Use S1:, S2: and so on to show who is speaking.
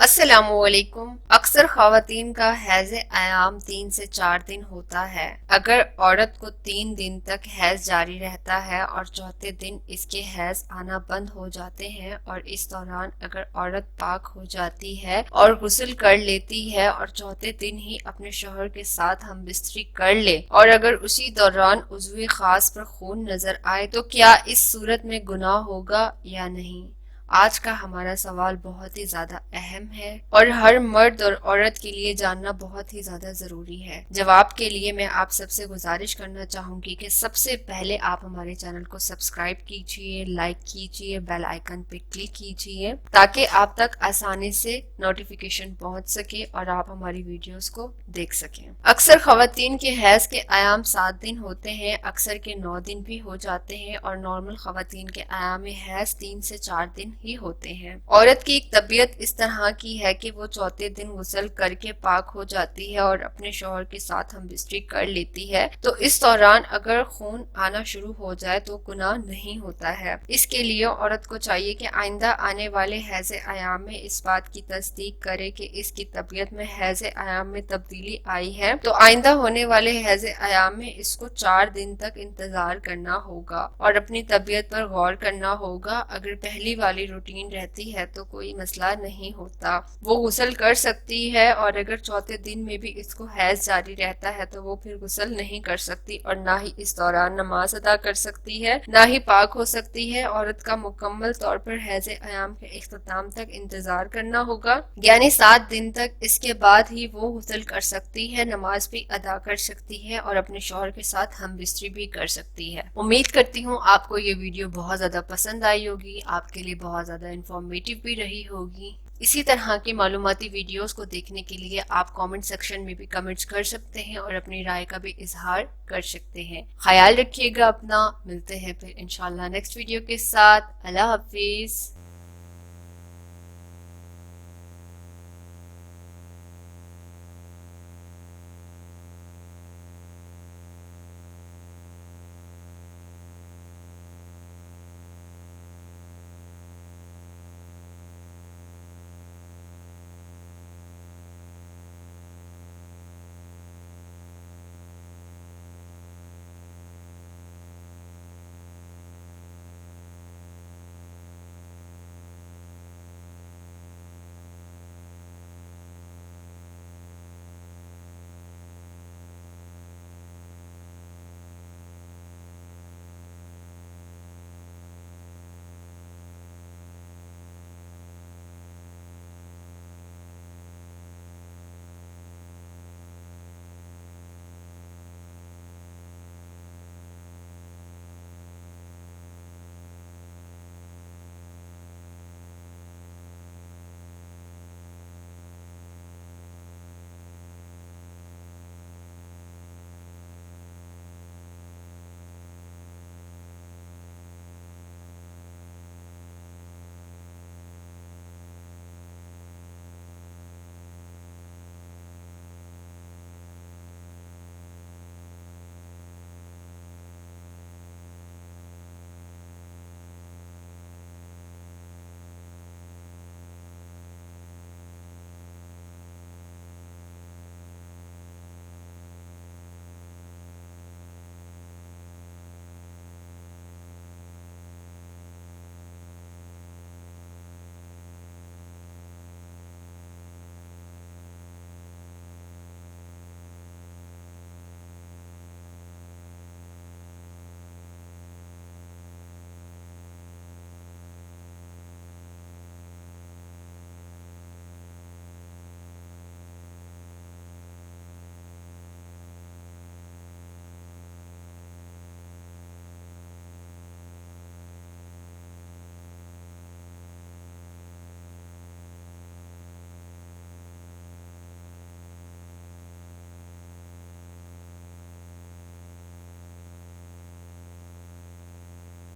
S1: अस्सलामुअलैकुम। अक्सर ख़वातीन का हैज़ आयाम 3 से 4 दिन होता है। अगर औरत को 3 दिन तक हैज़ जारी रहता है और चौथे दिन इसके हैज़ आना बंद हो जाते हैं और इस दौरान अगर औरत पाक हो जाती है और गुस्ल कर लेती है और चौथे दिन ही अपने शौहर के साथ हम बिस्तरी कर ले और अगर उसी दौरान उज़्वे खास पर खून नजर आए तो क्या इस सूरत में गुनाह होगा या नहीं? आज का हमारा सवाल बहुत ही ज्यादा अहम है और हर मर्द और औरत के लिए जानना बहुत ही ज्यादा जरूरी है। जवाब के लिए मैं आप सबसे गुजारिश करना चाहूंगी कि सबसे पहले आप हमारे चैनल को सब्सक्राइब कीजिए, लाइक कीजिए, बेल आइकन पे क्लिक कीजिए ताकि आप तक आसानी से नोटिफिकेशन पहुंच सके और आप हमारी वीडियोस को देख सकें। अक्सर खवातीन के हैज के आयाम 7 दिन होते हैं, अक्सर के 9 दिन भी हो जाते हैं और नॉर्मल खवातीन के आयाम हैज 3 से 4 दिन ही होते हैं। औरत की एक तबीयत इस तरह की है कि वो चौथे दिन गुस्ल करके पाक हो जाती है और अपने शौहर के साथ हम बिस्तरी कर लेती है, तो इस दौरान अगर खून आना शुरू हो जाए तो गुनाह नहीं होता है। इसके लिए औरत को चाहिए कि आइंदा आने वाले हैज आयाम में इस बात की तस्दीक करे कि इसकी तबीयत में हैज आयाम में तब्दीली आई है, तो आइंदा होने वाले हैज आयाम में इसको 4 दिन तक इंतजार करना होगा और अपनी तबीयत पर गौर करना होगा। अगर पहली वाली रूटीन रहती है तो कोई मसला नहीं होता, वो गुस्ल कर सकती है और अगर चौथे दिन में भी इसको हैज जारी रहता है तो वो फिर गुस्ल नहीं कर सकती और ना ही इस दौरान नमाज अदा कर सकती है, ना ही पाक हो सकती है। औरत का मुकम्मल तौर पर हैज आयाम के इख्तिताम तक इंतजार करना होगा, यानी 7 दिन तक। इसके बाद ही वो गुस्ल कर सकती है, नमाज भी अदा कर सकती है और अपने शौहर के साथ हम बिस्तरी भी कर सकती है। उम्मीद करती हूँ आपको ये वीडियो बहुत ज्यादा पसंद आई होगी, आपके लिए बहुत ज्यादा इंफॉर्मेटिव भी रही होगी। इसी तरह की मालूमाती वीडियोस को देखने के लिए आप कमेंट सेक्शन में भी कमेंट्स कर सकते हैं और अपनी राय का भी इजहार कर सकते हैं। ख्याल रखिएगा अपना, मिलते हैं फिर इंशाल्लाह नेक्स्ट वीडियो के साथ। अल्लाह हाफिज।